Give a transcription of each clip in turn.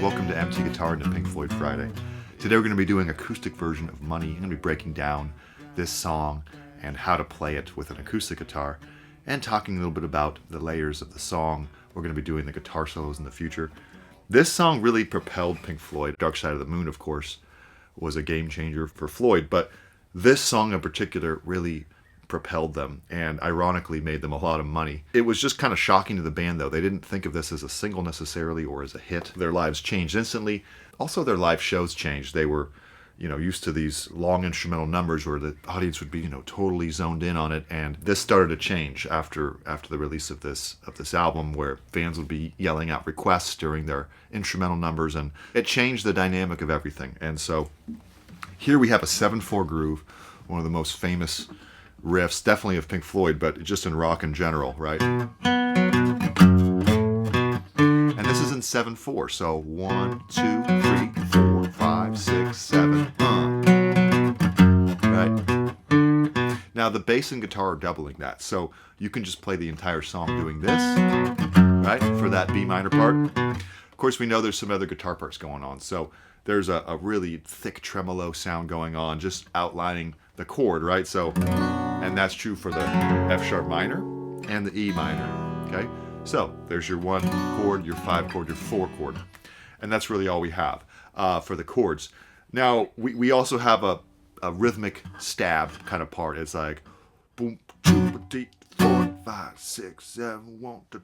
welcome to MT Guitar and to Pink Floyd Friday. Today we're going to be doing an acoustic version of Money. I'm going to be breaking down this song and how to play it with an acoustic guitar and talking a little bit about the layers of the song. We're going to be doing the guitar solos in the future. This song really propelled Pink Floyd. Dark Side of the Moon, of course, was a game changer for Floyd, but this song in particular really propelled them and ironically made them a lot of money. It was just kind of shocking to the band though. They didn't think of this as a single necessarily or as a hit. Their lives changed instantly. Also their live shows changed. They were, used to these long instrumental numbers where the audience would be, totally zoned in on it, and this started to change after the release of this album, where fans would be yelling out requests during their instrumental numbers, and it changed the dynamic of everything. And so here we have a 7/4 groove, one of the most famous riffs, definitely of Pink Floyd, but just in rock in general, right? And this is in 7/4, so 1, 2, 3, 4, 5, 6, 7, right? Now the bass and guitar are doubling that, so you can just play the entire song doing this, right, for that B minor part. Of course, we know there's some other guitar parts going on, so there's a really thick tremolo sound going on, just outlining the chord, right? So, and that's true for the F sharp minor and the E minor, okay? So there's your 1 chord, your 5 chord, your 4 chord. And that's really all we have for the chords. Now, we also have a rhythmic stab kind of part. It's like boom, 2, 3, 4, 5, 6, 7, 1, 2,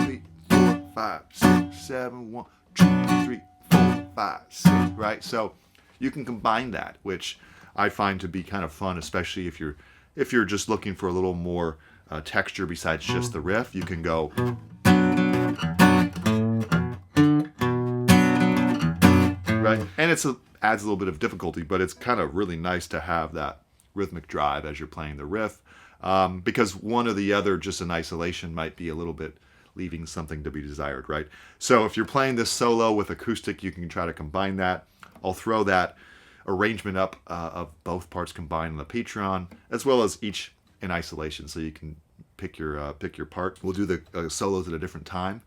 3, 4, 5, 6, 7, 1, 2, 3, 4, 5, 6, right? So you can combine that, which I find to be kind of fun, especially if you're just looking for a little more texture besides just the riff. You can go, right? And adds a little bit of difficulty, but it's kind of really nice to have that rhythmic drive as you're playing the riff, because one or the other just in isolation might be a little bit leaving something to be desired, right? So if you're playing this solo with acoustic, you can try to combine that. I'll throw that arrangement up of both parts combined on the Patreon, as well as each in isolation, so you can pick your part. We'll do the solos at a different time,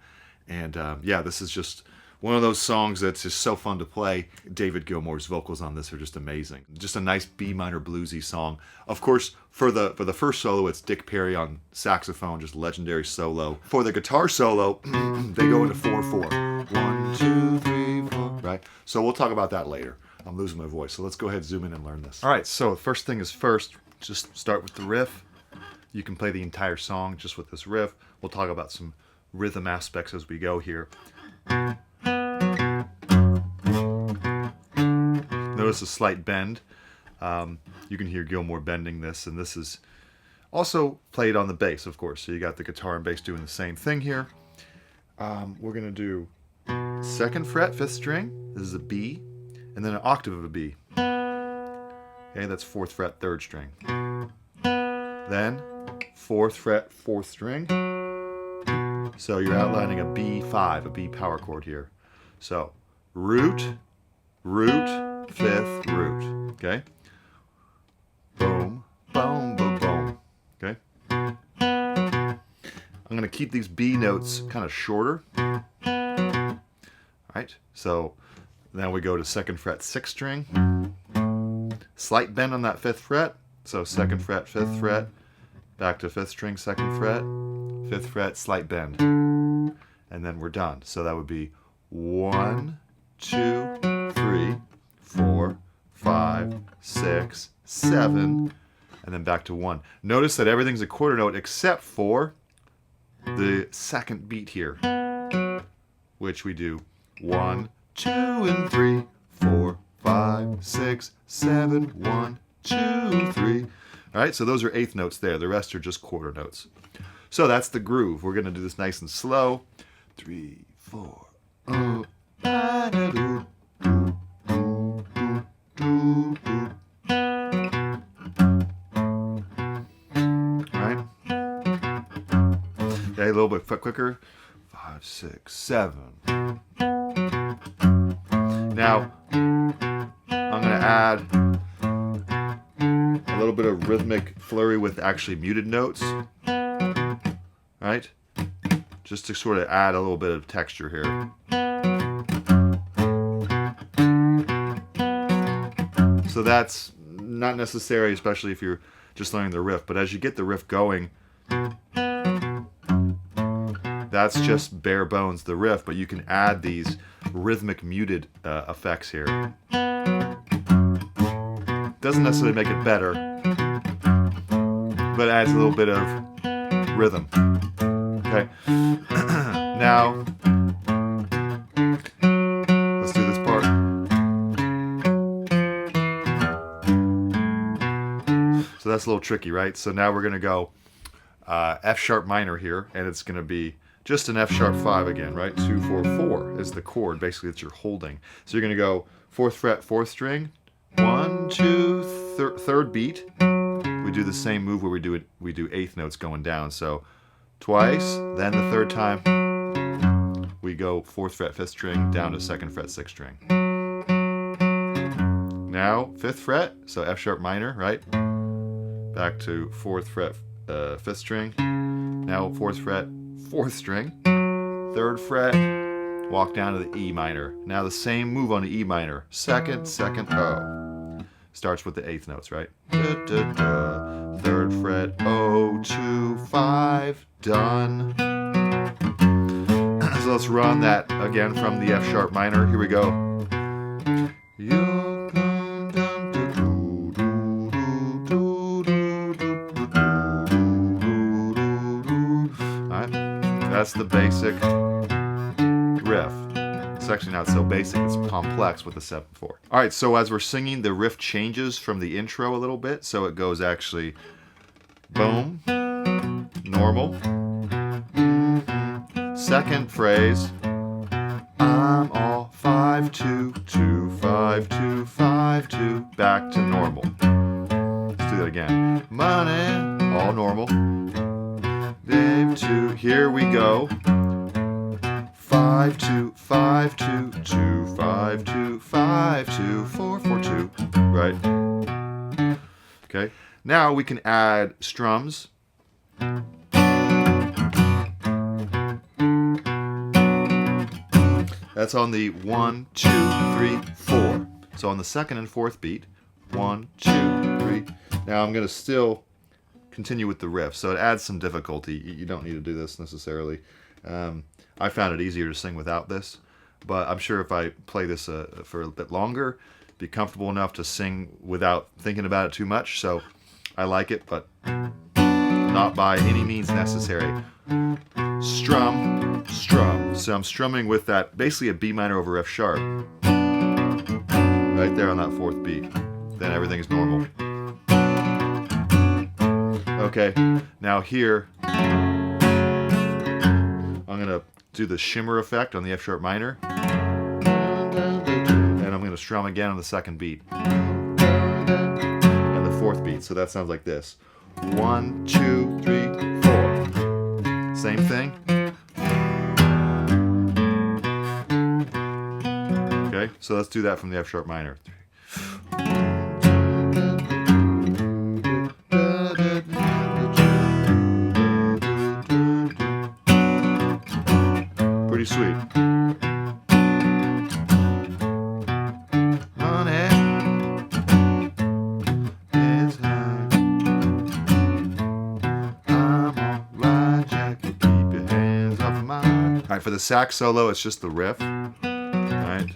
and yeah, this is just one of those songs that's just so fun to play. David Gilmour's vocals on this are just amazing. Just a nice B minor bluesy song. Of course, for the first solo, it's Dick Perry on saxophone, just legendary solo. For the guitar solo, they go into 4/4. 1, 2, 3, 4, right? So we'll talk about that later. I'm losing my voice, so let's go ahead, zoom in and learn this. All right, so first thing is first, just start with the riff. You can play the entire song just with this riff. We'll talk about some rhythm aspects as we go here. Notice a slight bend. You can hear Gilmour bending this, and this is also played on the bass, of course. So you got the guitar and bass doing the same thing here. We're gonna do 2nd fret, 5th string. This is a B, and then an octave of a B. Okay, that's 4th fret, 3rd string. Then 4th fret, 4th string. So you're outlining a B5, a B power chord here. So root, root, 5th, root. Okay? Boom, boom, boom, boom. Okay? I'm going to keep these B notes kind of shorter. Right? So now we go to 2nd fret, 6th string. Slight bend on that 5th fret. So 2nd fret, 5th fret. Back to 5th string, 2nd fret. 5th fret, slight bend. And then we're done. So that would be 1, 2, 3, 4, 5, 6, 7, and then back to 1. Notice that everything's a quarter note except for the second beat here, which we do 1, 2, and 3, 4, 5, 6, 7, 1, 2, 3. All right, so those are 8th notes there. The rest are just quarter notes. So that's the groove. We're going to do this nice and slow. 3, 4, oh. Right? Okay, a little bit quicker. 5, 6, 7. Now, I'm going to add a little bit of rhythmic flurry with actually muted notes. Right? Just to sort of add a little bit of texture here. So that's not necessary, especially if you're just learning the riff. But as you get the riff going, that's just bare bones the riff, but you can add these rhythmic muted effects here. Doesn't necessarily make it better, but adds a little bit of rhythm. Okay. Now, let's do this part. So that's a little tricky, right? So now we're going to go F sharp minor here, and it's going to be just an F sharp 5 again, right? 2, 4, 4 is the chord basically that you're holding. So you're going to go 4th fret, 4th string, 1, 2, third beat. We do the same move where we do 8th notes going down. So twice, then the third time we go 4th fret, 5th string down to 2nd fret, 6th string. Now 5th fret, so F sharp minor, right? Back to 4th fret, 5th string. Now 4th fret, 4th string, 3rd fret, walk down to the E minor. Now the same move on the E minor, 2nd, 2nd, O. Starts with the 8th notes, right? Da, da, da. 3rd fret, O, 2, 5, done. So let's run that again from the F sharp minor. Here we go. That's the basic riff. It's actually not so basic, it's complex with the 7/4. All right, so as we're singing, the riff changes from the intro a little bit. So it goes actually boom, normal. Second phrase, I'm all 5, 2, 2, 5, 2, 5, 2, back to normal. Let's do that again. Money, all normal. Dave 2, here we go. 5, 2, 5, 2, 2, 5, 2, 5, 2, 4, 4, 2. Right? Okay. Now we can add strums. That's on the 1, 2, 3, 4. So on the 2nd and 4th beat, 1, 2, 3. Now I'm going to still continue with the riff, so it adds some difficulty. You don't need to do this necessarily. I found it easier to sing without this, but I'm sure if I play this for a bit longer, be comfortable enough to sing without thinking about it too much. So I like it, but not by any means necessary. Strum, strum. So I'm strumming with that, basically a B minor over F sharp, right there on that 4th beat. Then everything's normal. Okay, now here, I'm going to do the shimmer effect on the F sharp minor, and I'm going to strum again on the 2nd beat, and the 4th beat, so that sounds like this. 1, 2, 3, 4. Same thing. Okay, so let's do that from the F sharp minor. Pretty sweet. Alright, for the sax solo, it's just the riff. Alright.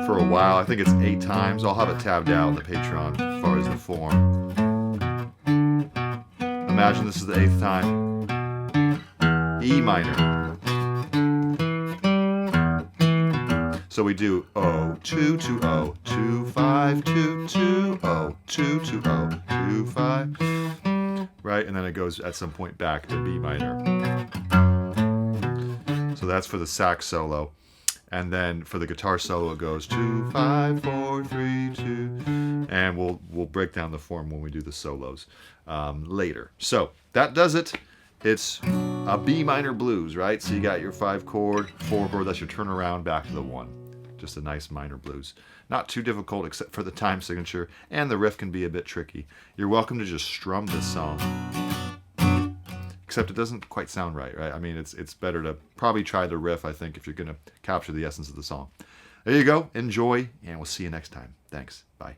For a while, I think it's 8 times. I'll have it tabbed out on the Patreon as far as the form. Imagine this is the 8th time. E minor. So we do O, 2, 2, O, 2, 5, 2, 2, O, 2, 2, O, 2, 5. Right, and then it goes at some point back to B minor. So that's for the sax solo. And then for the guitar solo, it goes 2, 5, 4, 3, 2. And we'll break down the form when we do the solos later. So that does it. It's a B minor blues, right? So you got your 5 chord, 4 chord, that's your turnaround back to the 1. Just a nice minor blues. Not too difficult except for the time signature, and the riff can be a bit tricky. You're welcome to just strum this song. Except it doesn't quite sound right? I mean, it's better to probably try the riff, I think, if you're going to capture the essence of the song. there you go. Enjoy, and we'll see you next time. Thanks. Bye.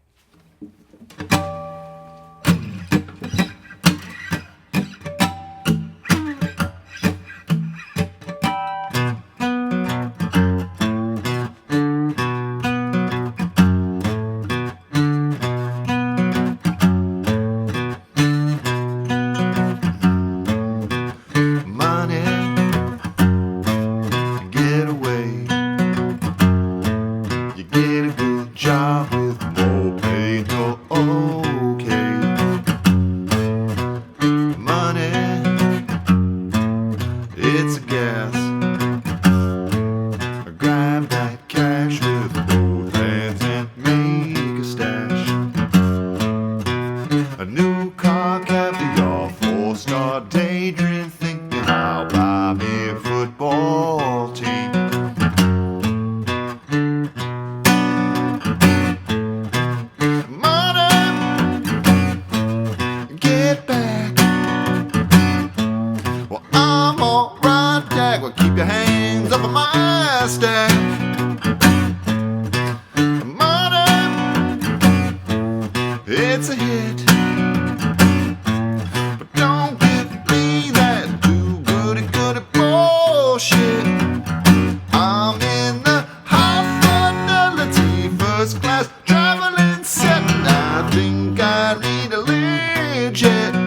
It's a hit, but don't give me that do-goody-goody bullshit. I'm in the high fidelity first class traveling set, and I think I need a Learjet.